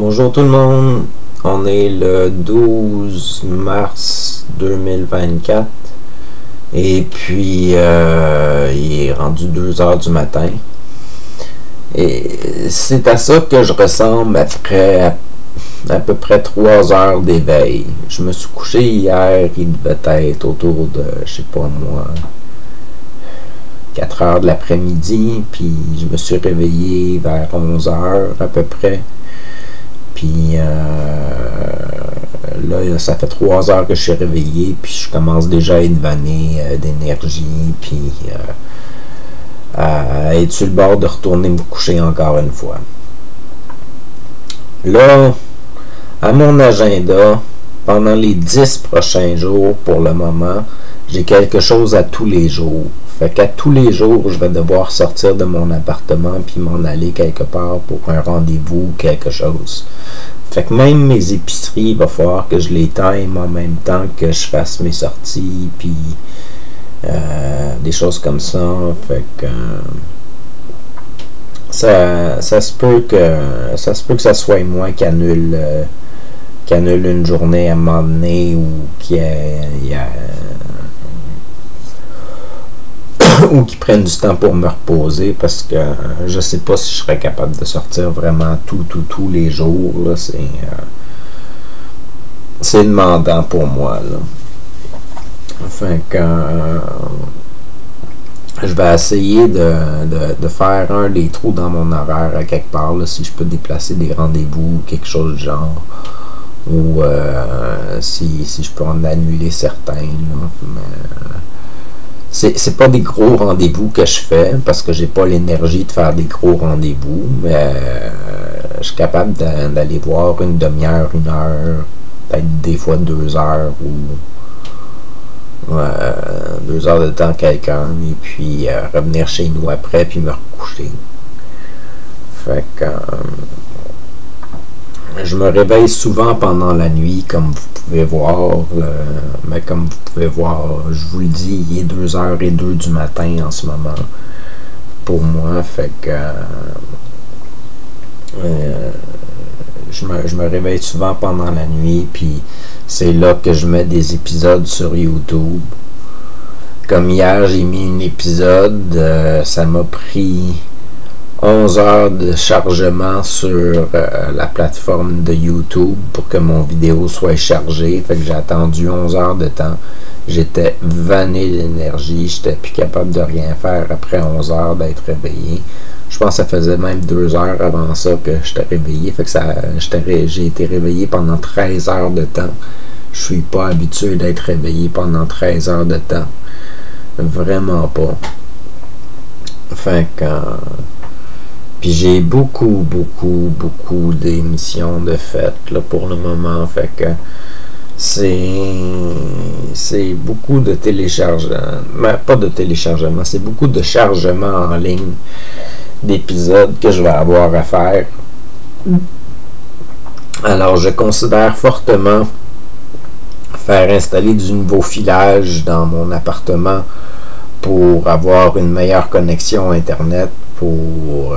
Bonjour tout le monde, on est le 12 mars 2024 et puis il est rendu 2 heures du matin et c'est à ça que je ressemble après à peu près 3 heures d'éveil. Je me suis couché hier, il devait être autour de, je sais pas moi, 4 heures de l'après-midi, puis je me suis réveillé vers 11 heures à peu près. Puis là, ça fait 3 heures que je suis réveillé, puis je commence déjà à être vanné d'énergie, puis à être sur le bord de retourner me coucher encore une fois. Là, à mon agenda, pendant les 10 prochains jours, pour le moment, j'ai quelque chose à tous les jours. Fait qu'à tous les jours, je vais devoir sortir de mon appartement puis m'en aller quelque part pour un rendez-vous ou quelque chose. Fait que même mes épiceries, il va falloir que je les time en même temps que je fasse mes sorties puis des choses comme ça. Fait que ça se peut que ça soit moi qui annule une journée à un moment donné ou ou qui prennent du temps pour me reposer, parce que je sais pas si je serais capable de sortir vraiment tous les jours. C'est demandant pour moi, là. Enfin, je vais essayer de faire un des trous dans mon horaire à quelque part, là, si je peux déplacer des rendez-vous ou quelque chose du genre, ou si je peux en annuler certains, là. C'est pas des gros rendez-vous que je fais parce que j'ai pas l'énergie de faire des gros rendez-vous, mais je suis capable d'aller voir une demi-heure, 1 heure, peut-être des fois 2 heures ou 2 heures de temps quelqu'un, et puis revenir chez nous après puis me recoucher. Fait que je me réveille souvent pendant la nuit, comme vous pouvez voir, mais comme vous pouvez voir, je vous le dis, il est 2h02 du matin en ce moment pour moi. Fait que je me réveille souvent pendant la nuit, puis c'est là que je mets des épisodes sur YouTube. Comme hier, j'ai mis un épisode, ça m'a pris 11 heures de chargement sur la plateforme de YouTube pour que mon vidéo soit chargée. Fait que j'ai attendu 11 heures de temps. J'étais vanné d'énergie. J'étais plus capable de rien faire après 11 heures d'être réveillé. Je pense que ça faisait même 2 heures avant ça que j'étais réveillé. Fait que j'ai été réveillé pendant 13 heures de temps. Je suis pas habitué d'être réveillé pendant 13 heures de temps. Vraiment pas. Fait que puis j'ai beaucoup d'émissions de fête là pour le moment. Fait que c'est beaucoup de téléchargement, mais pas de téléchargement, c'est beaucoup de chargement en ligne d'épisodes que je vais avoir à faire. Alors je considère fortement faire installer du nouveau filage dans mon appartement pour avoir une meilleure connexion internet, pour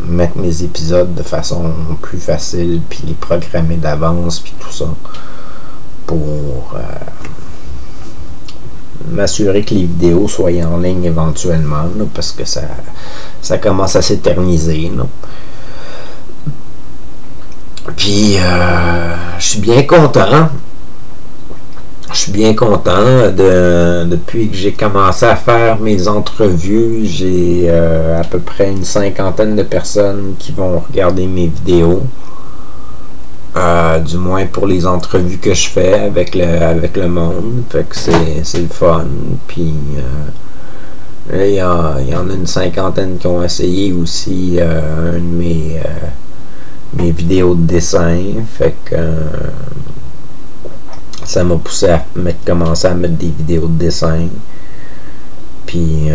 mettre mes épisodes de façon plus facile, puis les programmer d'avance, puis tout ça, pour m'assurer que les vidéos soient en ligne éventuellement, là, parce que ça commence à s'éterniser, là. Puis je suis bien content. Je suis bien content depuis que j'ai commencé à faire mes entrevues. J'ai à peu près une 50aine de personnes qui vont regarder mes vidéos. Du moins pour les entrevues que je fais avec le monde. Fait que c'est le fun. Puis il y en a une 50aine qui ont essayé aussi un de mes vidéos de dessin. Fait que ça m'a poussé à commencer à mettre des vidéos de dessin. Puis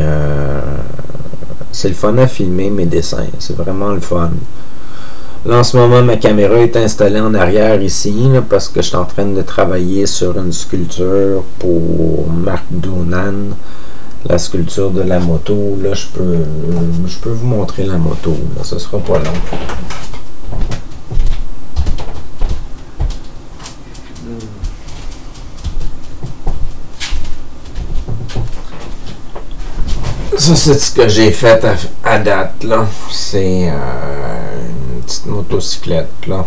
c'est le fun à filmer mes dessins. C'est vraiment le fun. Là en ce moment ma caméra est installée en arrière ici, là, parce que je suis en train de travailler sur une sculpture pour Marc Dounan. La sculpture de la moto. Là je peux vous montrer la moto. Là, ce sera pas long. Ça, c'est ce que j'ai fait à date, là. C'est une petite motocyclette, là.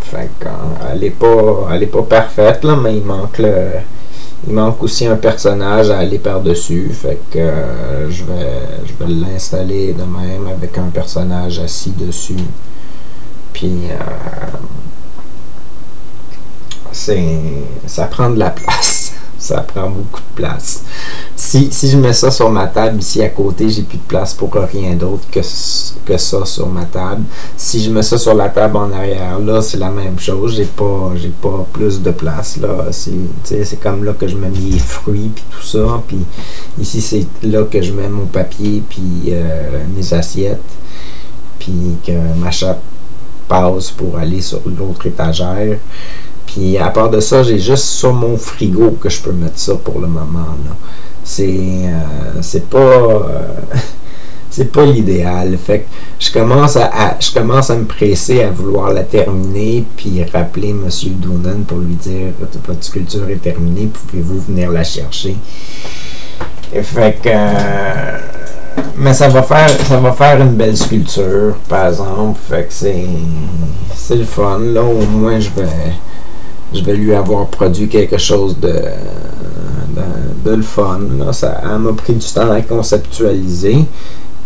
Fait que, elle est pas parfaite, là, mais il manque aussi un personnage à aller par-dessus. Fait que je vais l'installer de même avec un personnage assis dessus. Puis ça prend de la place. Ça prend beaucoup de place. Si je mets ça sur ma table ici à côté, j'ai plus de place pour rien d'autre que ça sur ma table. Si je mets ça sur la table en arrière, là, c'est la même chose. J'ai pas plus de place là. C'est comme là que je mets mes fruits puis tout ça. Puis ici c'est là que je mets mon papier puis mes assiettes. Puis que ma chatte passe pour aller sur l'autre étagère. Puis à part de ça, j'ai juste sur mon frigo que je peux mettre ça pour le moment là. C'est pas l'idéal. Fait que je commence à me presser à vouloir la terminer puis rappeler M. Doonan pour lui dire votre sculpture est terminée, pouvez-vous venir la chercher. Et fait que mais ça va faire une belle sculpture par exemple. Fait que c'est le fun là. Au moins je vais lui avoir produit quelque chose de le fun. Là. Elle m'a pris du temps à conceptualiser.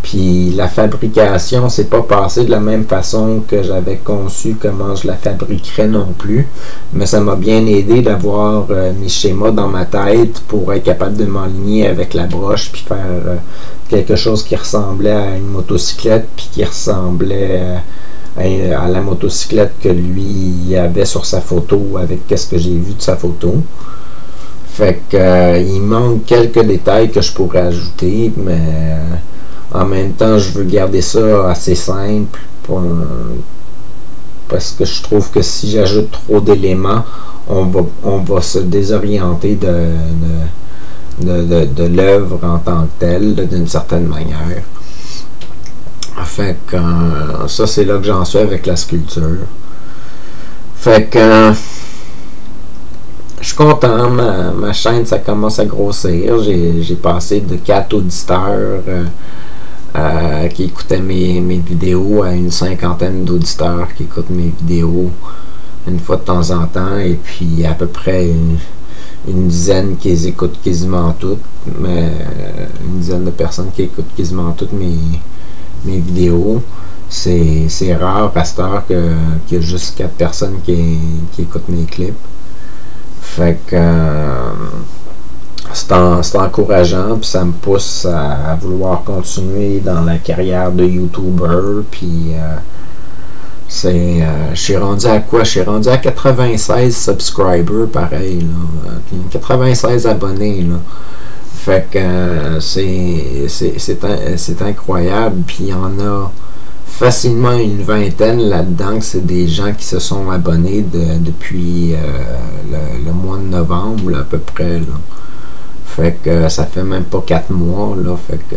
Puis la fabrication s'est pas passée de la même façon que j'avais conçu comment je la fabriquerais non plus. Mais ça m'a bien aidé d'avoir mes schémas dans ma tête pour être capable de m'aligner avec la broche puis faire quelque chose qui ressemblait à une motocyclette puis qui ressemblait à la motocyclette que lui avait sur sa photo avec qu'est-ce que j'ai vu de sa photo. Fait que il manque quelques détails que je pourrais ajouter, mais en même temps je veux garder ça assez simple parce que je trouve que si j'ajoute trop d'éléments, on va se désorienter de l'œuvre en tant que telle d'une certaine manière. Fait que ça c'est là que j'en suis avec la sculpture. Fait que je suis content, ma chaîne ça commence à grossir. J'ai passé de 4 auditeurs qui écoutaient mes vidéos à une cinquantaine d'auditeurs qui écoutent mes vidéos une fois de temps en temps, et puis à peu près une dizaine qui les écoutent quasiment toutes, mais une dizaine de personnes qui écoutent quasiment toutes mes vidéos. C'est rare à cette heure qu'il y a juste 4 personnes qui écoutent mes clips. Fait que c'est encourageant, puis ça me pousse à vouloir continuer dans la carrière de YouTuber. Puis je suis rendu à quoi? Je suis rendu à 96 subscribers, pareil, là. 96 abonnés, là. Fait que c'est incroyable, puis il y en a facilement une vingtaine là-dedans que c'est des gens qui se sont abonnés depuis le mois de novembre là, à peu près là. Fait que ça fait même pas 4 mois là. Fait que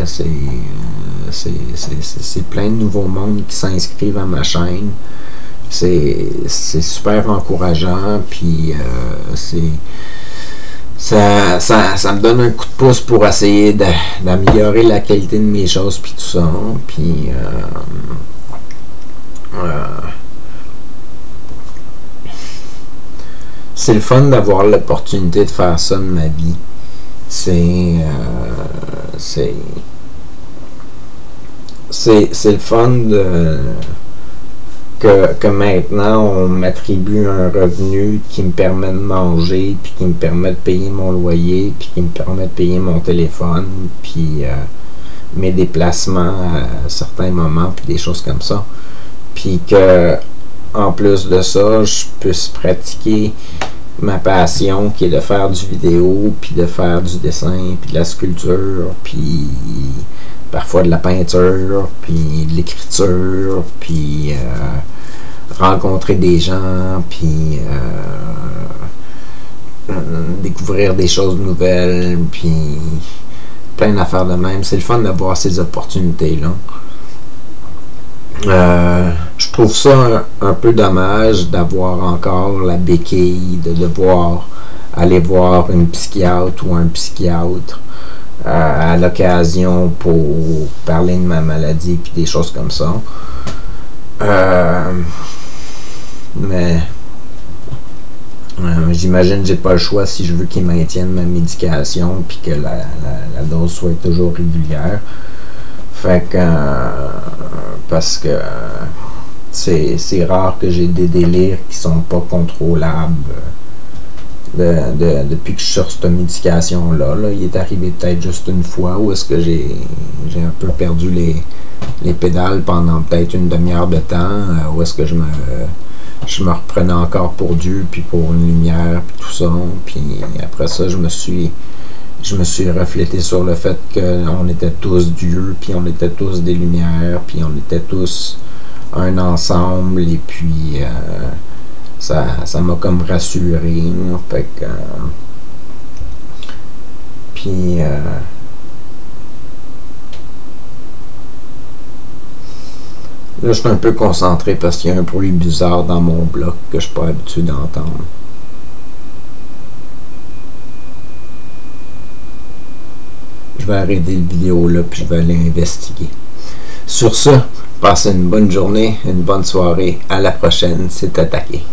c'est plein de nouveaux mondes qui s'inscrivent à ma chaîne. C'est super encourageant, puis ça me donne un coup de pouce pour essayer d'améliorer la qualité de mes choses puis tout ça. Puis c'est le fun d'avoir l'opportunité de faire ça de ma vie. C'est le fun que maintenant on m'attribue un revenu qui me permet de manger, puis qui me permet de payer mon loyer, puis qui me permet de payer mon téléphone, puis mes déplacements à certains moments, puis des choses comme ça. Puis que en plus de ça, je puisse pratiquer ma passion qui est de faire du vidéo, puis de faire du dessin, puis de la sculpture, puis parfois de la peinture, puis de l'écriture, puis rencontrer des gens, puis découvrir des choses nouvelles, puis plein d'affaires de même. C'est le fun d'avoir ces opportunités-là. Je trouve ça un peu dommage d'avoir encore la béquille de devoir aller voir une psychiatre ou un psychiatre à l'occasion pour parler de ma maladie puis des choses comme ça. Mais j'imagine que j'ai pas le choix si je veux qu'ils maintiennent ma médication puis que la dose soit toujours régulière. Fait que parce que c'est rare que j'ai des délires qui sont pas contrôlables. Depuis que je suis sur cette médication-là, il est arrivé peut-être juste une fois où est-ce que j'ai un peu perdu les pédales pendant peut-être une demi-heure de temps, où est-ce que je me reprenais encore pour Dieu, puis pour une lumière, puis tout ça. Puis après ça, je me suis reflété sur le fait qu'on était tous Dieu, puis on était tous des lumières, puis on était tous un ensemble, et puis ça m'a comme rassuré. Fait que puis là, je suis un peu concentré parce qu'il y a un bruit bizarre dans mon bloc que je suis pas habitué d'entendre. Je vais arrêter la vidéo là, puis je vais aller investiguer. Sur ce, passez une bonne journée, une bonne soirée. À la prochaine, c'est Attaqué.